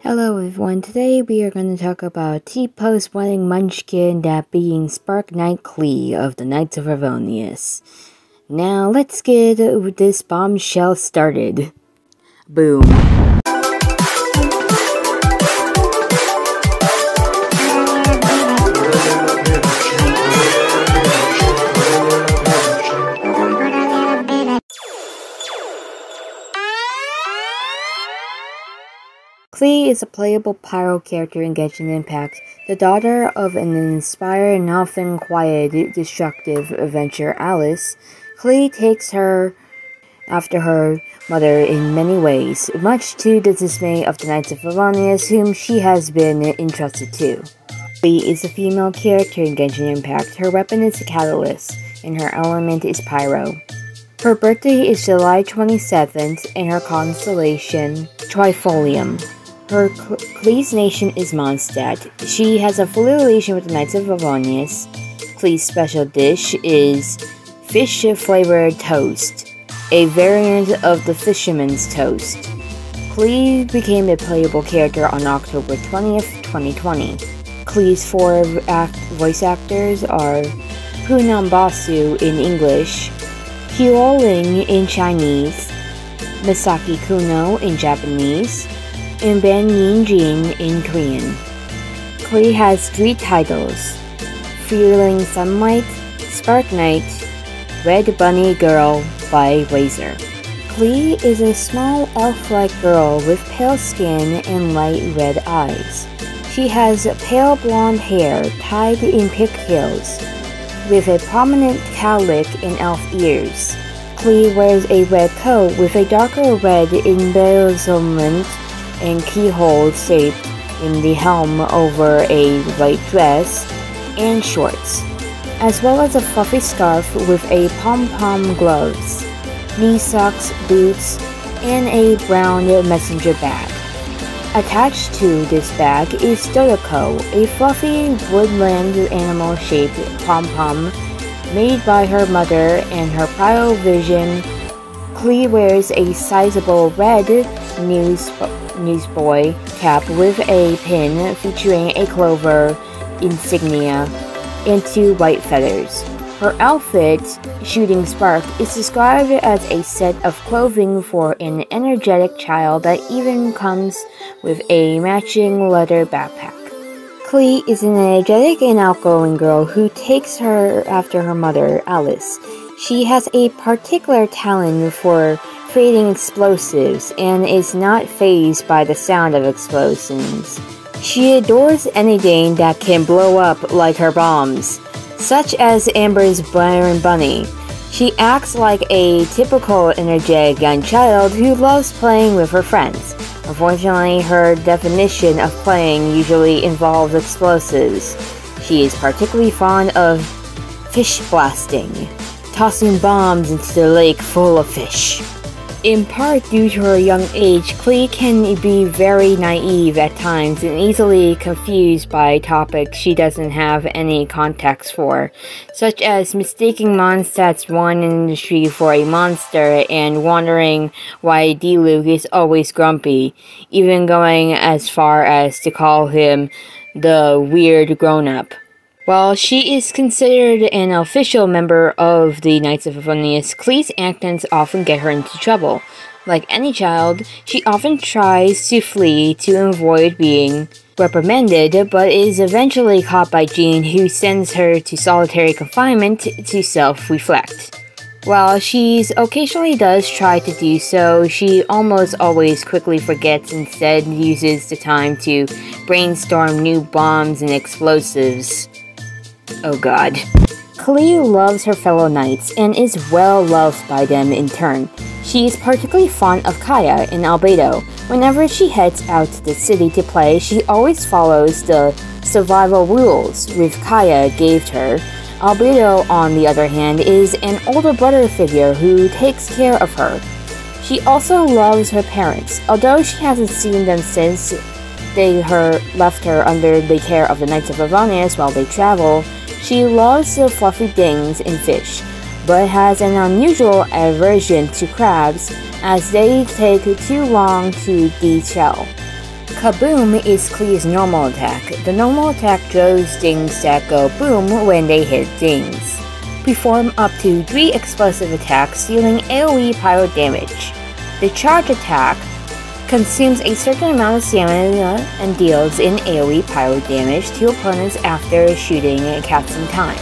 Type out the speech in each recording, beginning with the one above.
Hello everyone, today we are going to talk about T-Post wanting Munchkin that being Spark Knight Klee of the Knights of Favonius. Now let's get this bombshell started. Boom. Klee is a playable pyro character in Genshin Impact, the daughter of an inspired and often quiet, destructive adventurer Alice. Klee takes her after her mother in many ways, much to the dismay of the Knights of Favonius, whom she has been entrusted to. Klee is a female character in Genshin Impact. Her weapon is a catalyst, and her element is pyro. Her birthday is July 27th, and her constellation, Trifolium. Klee's nation is Mondstadt. She has a affiliation with the Knights of Favonius. Klee's special dish is fish-flavored toast, a variant of the fisherman's toast. Klee became a playable character on October 20th, 2020. Klee's four voice actors are Poonam Basu in English, Hyo Ling in Chinese, Misaki Kuno in Japanese, and Ben Yinjin in Korean. Klee has 3 titles: Feeling Sunlight, Spark Knight, Red Bunny Girl by Razor. Klee is a small elf-like girl with pale skin and light red eyes. She has pale blonde hair tied in pigtails, with a prominent cowlick and elf ears. Klee wears a red coat with a darker red embezzlement and keyhole shaped in the helm over a white dress and shorts, as well as a fluffy scarf with a pom-pom gloves, knee socks, boots, and a brown messenger bag. Attached to this bag is Dodoko, a fluffy woodland animal-shaped pom-pom made by her mother and her Pyrovision. Klee wears a sizable red newsboy cap with a pin featuring a clover insignia and 2 white feathers. Her outfit, Shooting Spark, is described as a set of clothing for an energetic child that even comes with a matching leather backpack. Klee is an energetic and outgoing girl who takes her after her mother, Alice. She has a particular talent for creating explosives and is not fazed by the sound of explosions. She adores anything that can blow up like her bombs, such as Amber's Byron Bunny. She acts like a typical energetic young child who loves playing with her friends. Unfortunately, her definition of playing usually involves explosives. She is particularly fond of fish blasting, tossing bombs into the lake full of fish. In part due to her young age, Klee can be very naive at times and easily confused by topics she doesn't have any context for, such as mistaking Mondstadt's wine industry for a monster and wondering why Diluc is always grumpy, even going as far as to call him the weird grown-up. While she is considered an official member of the Knights of Favonius, Klee's actions often get her into trouble. Like any child, she often tries to flee to avoid being reprimanded, but is eventually caught by Jean, who sends her to solitary confinement to self-reflect. While she occasionally does try to do so, she almost always quickly forgets and instead uses the time to brainstorm new bombs and explosives. Oh god. Klee loves her fellow knights and is well loved by them in turn. She is particularly fond of Kaeya and Albedo. Whenever she heads out to the city to play, she always follows the survival rules with Kaeya gave her. Albedo, on the other hand, is an older brother figure who takes care of her. She also loves her parents, although she hasn't seen them since they left her under the care of the Knights of Favonius while they travel. She loves the fluffy things and fish, but has an unusual aversion to crabs as they take too long to deshell. Kaboom is Klee's normal attack. The normal attack draws dings that go boom when they hit dings. Perform up to 3 explosive attacks, dealing AoE pyro damage. The charge attack consumes a certain amount of stamina and deals in AoE pyro damage to opponents after shooting cats in time.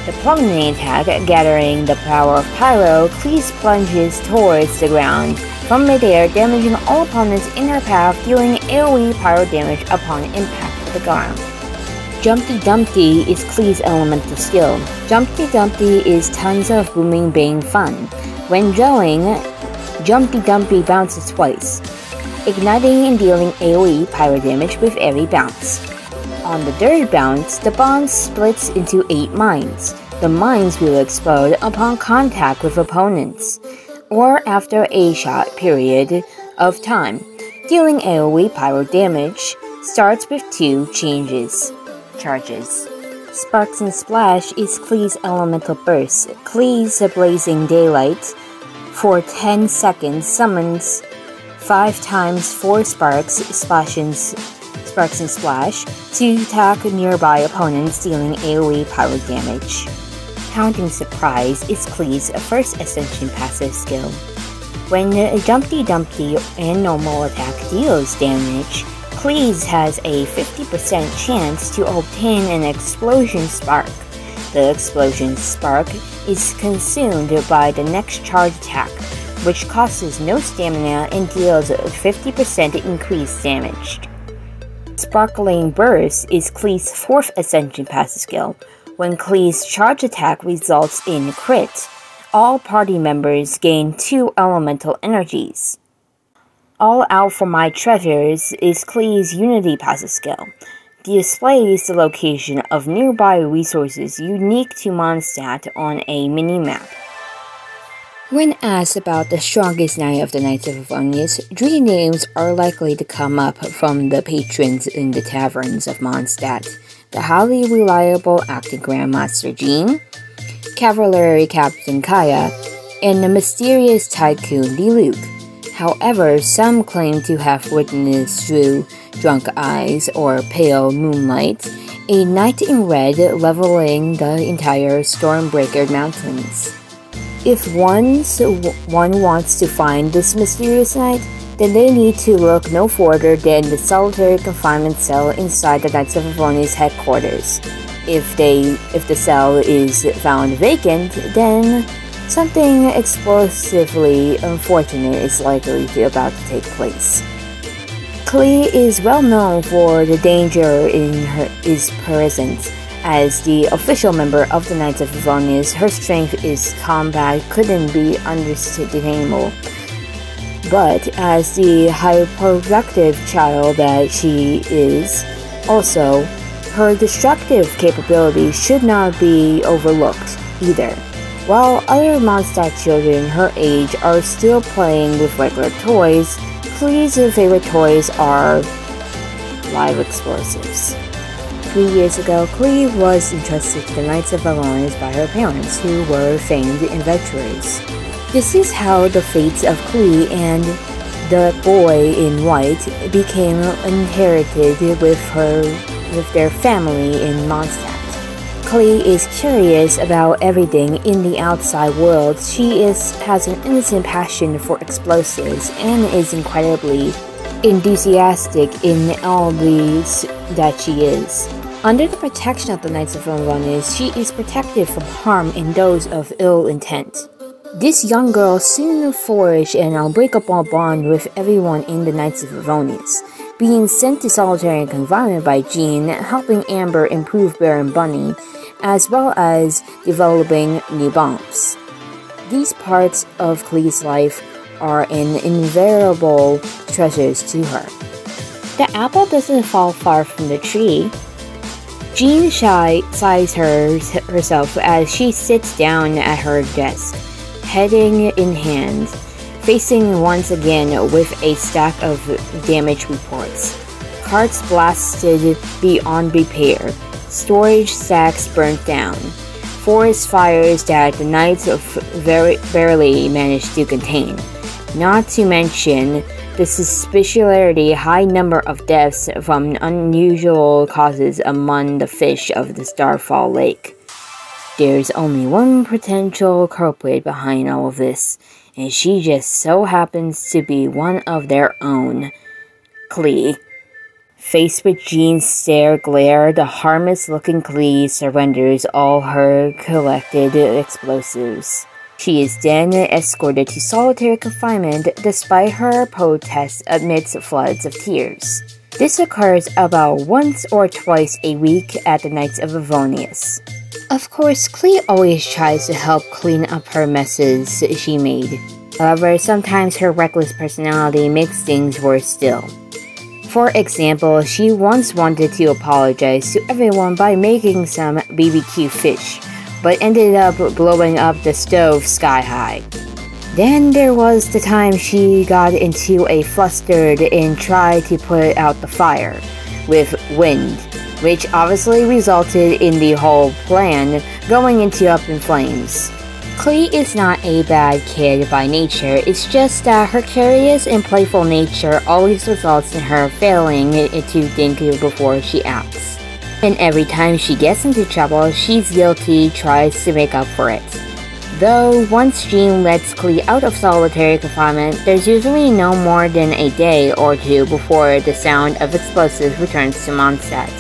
The plummeting attack, gathering the power of pyro, Klee plunges towards the ground from midair, damaging all opponents in her path, dealing AoE pyro damage upon impact with the ground. Jumpty Dumpty is Klee's elemental skill. Jumpty Dumpty is tons of booming bang fun. When drilling, Jumpty Dumpty bounces twice, igniting and dealing AoE pyro damage with every bounce. On the third bounce, the bomb splits into 8 mines. The mines will explode upon contact with opponents, or after a short period of time. Dealing AoE pyro damage starts with 2 charges. Sparks and Splash is Klee's elemental burst. Klee's blazing daylight for 10 seconds summons 5 times 4 sparks and Splash to attack nearby opponents, dealing AoE pyro damage. Pounding Surprise is Klee's first Ascension passive skill. When Jumpty Dumpty and normal attack deals damage, Klee has a 50% chance to obtain an Explosion Spark. The Explosion Spark is consumed by the next charge attack, which costs no stamina and deals 50% increased damage. Sparkling Burst is Klee's 4th Ascension passive skill. When Klee's charge attack results in crit, all party members gain 2 elemental energies. All Out for My Treasures is Klee's Unity passive skill. Displays the location of nearby resources unique to Mondstadt on a mini-map. When asked about the strongest knight of the Knights of Favonius, 3 names are likely to come up from the patrons in the taverns of Mondstadt: the highly reliable acting Grandmaster Jean, Cavalry Captain Kaya, and the mysterious Tycoon Diluc. However, some claim to have witnessed through drunk eyes or pale moonlight a knight in red leveling the entire Stormbreaker Mountains. If one wants to find this mysterious knight, then they need to look no further than the solitary confinement cell inside the Knights of Favonius headquarters. If the cell is found vacant, then something explosively unfortunate is likely about to take place. Klee is well known for the danger is present. As the official member of the Knights of Favonius, her strength in combat couldn't be understandable. But as the hyperproductive child that she is, also, her destructive capabilities should not be overlooked either. While other Mondstadt children her age are still playing with regular toys, Klee's favorite toys are live explosives. 3 years ago, Klee was entrusted to the Knights of Favonius by her parents, who were famed adventurers. This is how the fates of Klee and the boy in white became inherited with their family in Mondstadt. Klee is curious about everything in the outside world. She has an innocent passion for explosives and is incredibly enthusiastic in all these that she is. Under the protection of the Knights of Favonius, she is protected from harm and those of ill intent. This young girl soon forged an unbreakable bond with everyone in the Knights of Favonius, being sent to solitary confinement by Jean, helping Amber improve Baron Bunny, as well as developing new bombs. These parts of Klee's life are an invaluable treasures to her. The apple doesn't fall far from the tree. Jean sighs herself as she sits down at her desk, heading in hand, facing once again with a stack of damage reports. Carts blasted beyond repair, storage stacks burnt down, forest fires that the Knights barely managed to contain, not to mention The suspiciously high number of deaths from unusual causes among the fish of the Starfall Lake. There's only one potential culprit behind all of this, and she just so happens to be one of their own. Klee. Faced with Jean's stare glare, the harmless-looking Klee surrenders all her collected explosives. She is then escorted to solitary confinement despite her protests amidst floods of tears. This occurs about once or twice a week at the Knights of Avonius. Of course, Klee always tries to help clean up her messes she made. However, sometimes her reckless personality makes things worse still. For example, she once wanted to apologize to everyone by making some BBQ fish, but ended up blowing up the stove sky high. Then there was the time she got into a fluster and tried to put out the fire with wind, which obviously resulted in the whole plan going up in flames. Klee is not a bad kid by nature, it's just that her curious and playful nature always results in her failing to think before she acts. And every time she gets into trouble, she's guilty, tries to make up for it. Though, once Jean lets Klee out of solitary confinement, there's usually no more than a day or two before the sound of explosives returns to Mondstadt.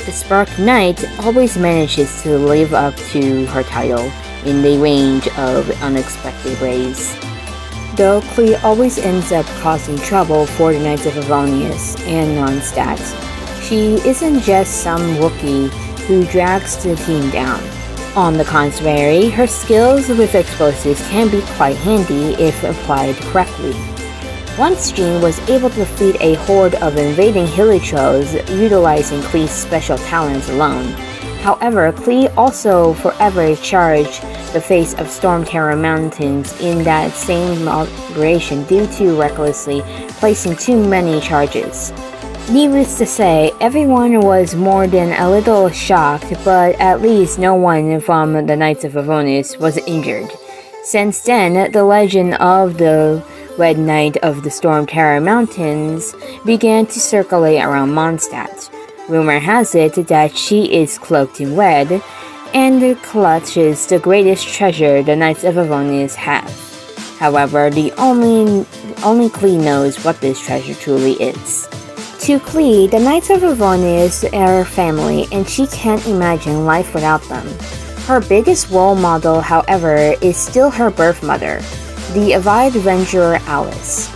The Spark Knight always manages to live up to her title in the range of unexpected ways. Though Klee always ends up causing trouble for the Knights of Avonius and Mondstadt, she isn't just some rookie who drags the team down. On the contrary, her skills with explosives can be quite handy if applied correctly. Once Jean was able to defeat a horde of invading Hilichurls utilizing Klee's special talents alone. However, Klee also forever charged the face of Storm Terror Mountains in that same operation due to recklessly placing too many charges. Needless to say, everyone was more than a little shocked, but at least no one from the Knights of Avonius was injured. Since then, the legend of the Red Knight of the Storm Terror Mountains began to circulate around Mondstadt. Rumor has it that she is cloaked in red, and clutches the greatest treasure the Knights of Avonius have. However, the only Klee knows what this treasure truly is. To Klee, the Knights of Avonius are family, and she can't imagine life without them. Her biggest role model, however, is still her birth mother, the avid adventurer Alice.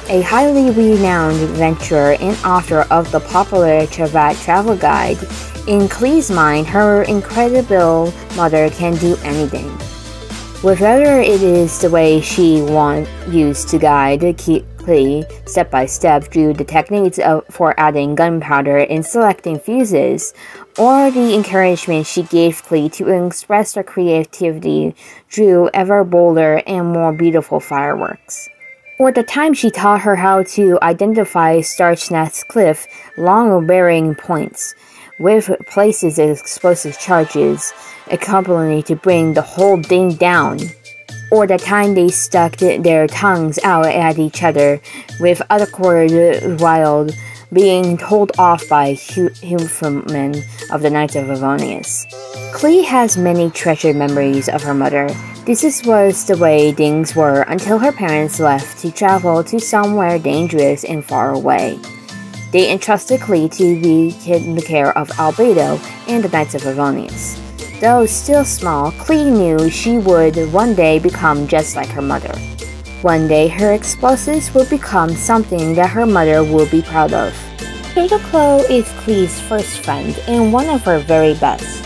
A highly renowned adventurer and author of the popular Teyvat travel guide, in Klee's mind, her incredible mother can do anything. Whether it is the way she used to guide Klee step by step through the techniques for adding gunpowder and selecting fuses, or the encouragement she gave Klee to express her creativity through ever bolder and more beautiful fireworks. Or the time she taught her how to identify Starchnest Cliff long-bearing points, with places of explosive charges accompanying to bring the whole thing down. Or the time they stuck their tongues out at each other, with awkward while being told off by human of the Knights of Avonius. Klee has many treasured memories of her mother. This was the way things were until her parents left to travel to somewhere dangerous and far away. They entrusted Klee to be in the care of Albedo and the Knights of Avonius. Though still small, Klee knew she would one day become just like her mother. One day, her explosives would become something that her mother would be proud of. Turtleclaw is Klee's first friend and one of her very best.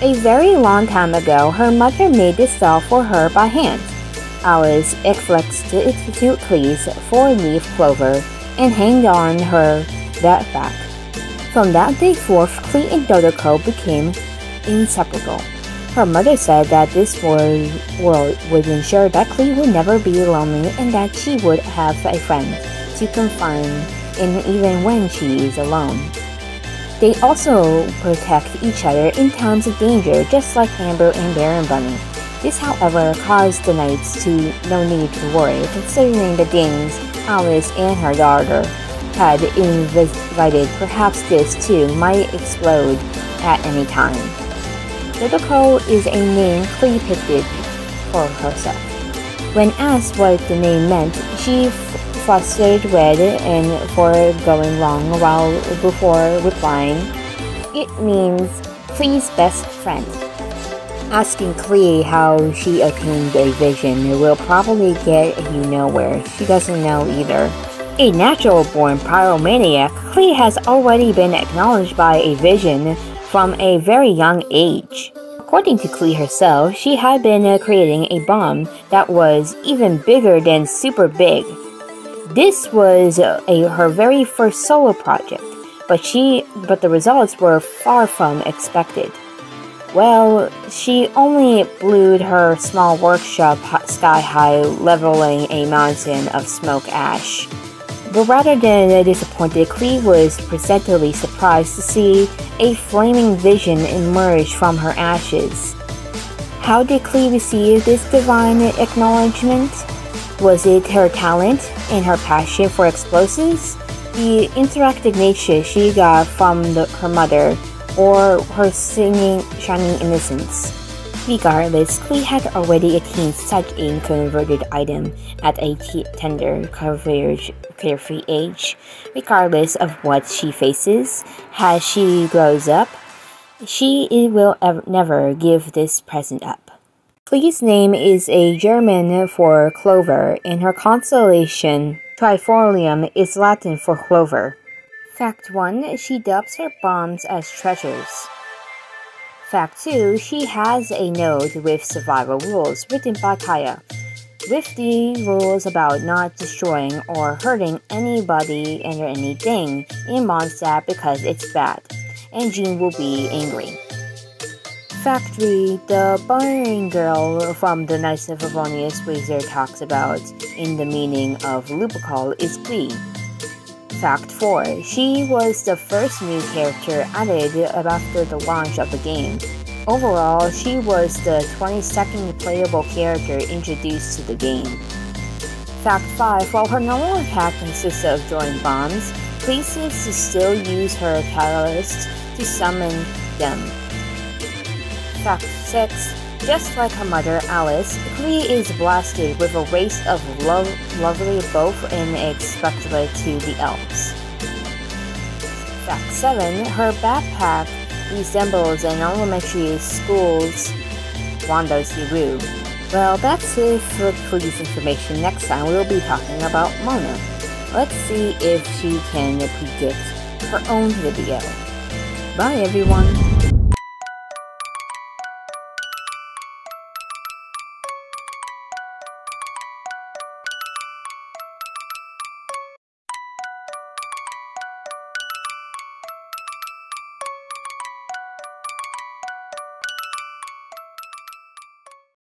A very long time ago, her mother made this doll for her by hand. Alice exflexed to Klee's four-leaf clover and hanged on her backpack. From that day forth, Klee and Turtleclaw became inseparable. Her mother said that this world would ensure that Klee would never be lonely and that she would have a friend to confide in even when she is alone. They also protect each other in times of danger, just like Amber and Baron Bunny. This, however, caused the Knights to no need to worry, considering the things Alice and her daughter had invited, perhaps this too might explode at any time. Dodoco is a name Klee picked for herself. When asked what the name meant, she flustered red and for going long while before replying, "It means Klee's best friend." Asking Klee how she attained a vision will probably get you nowhere. She doesn't know either. A natural-born pyromaniac, Klee has already been acknowledged by a vision from a very young age. According to Klee herself, she had been creating a bomb that was even bigger than Super Big. This was her very first solo project, but the results were far from expected. Well, she only blew her small workshop sky high, leveling a mountain of smoke ash. But rather than disappointed, Klee was pleasantly surprised to see a flaming vision emerge from her ashes. How did Klee receive this divine acknowledgement? Was it her talent and her passion for explosives, the interactive nature she got from her mother, or her shining innocence? Regardless, Klee had already attained such a converted item at a tender, carefree age. Regardless of what she faces, as she grows up, she will never give this present up. Klee's name is a German for clover, and her constellation, Trifolium, is Latin for clover. Fact 1. She dubs her bombs as treasures. Fact 2. She has a node with survival rules written by Kaya, with the rules about not destroying or hurting anybody and anything in Mondstadt because it's bad, and Jean will be angry. Fact 3. The Burning Girl from the Knights of Favonius Wizard talks about in the meaning of Lupercal is Klee. Fact 4. She was the first new character added after the launch of the game. Overall, she was the 22nd playable character introduced to the game. Fact 5. While her normal attack consists of throwing bombs, Klee seems to still use her catalyst to summon them. Fact 6. Just like her mother, Alice, Klee is blasted with a race of lovely both unexpected to the elves. Fact 7. Her backpack resembles an elementary school's Rendezvous. Well, that's it for Klee's information. Next time we'll be talking about Mona. Let's see if she can predict her own video. Bye everyone!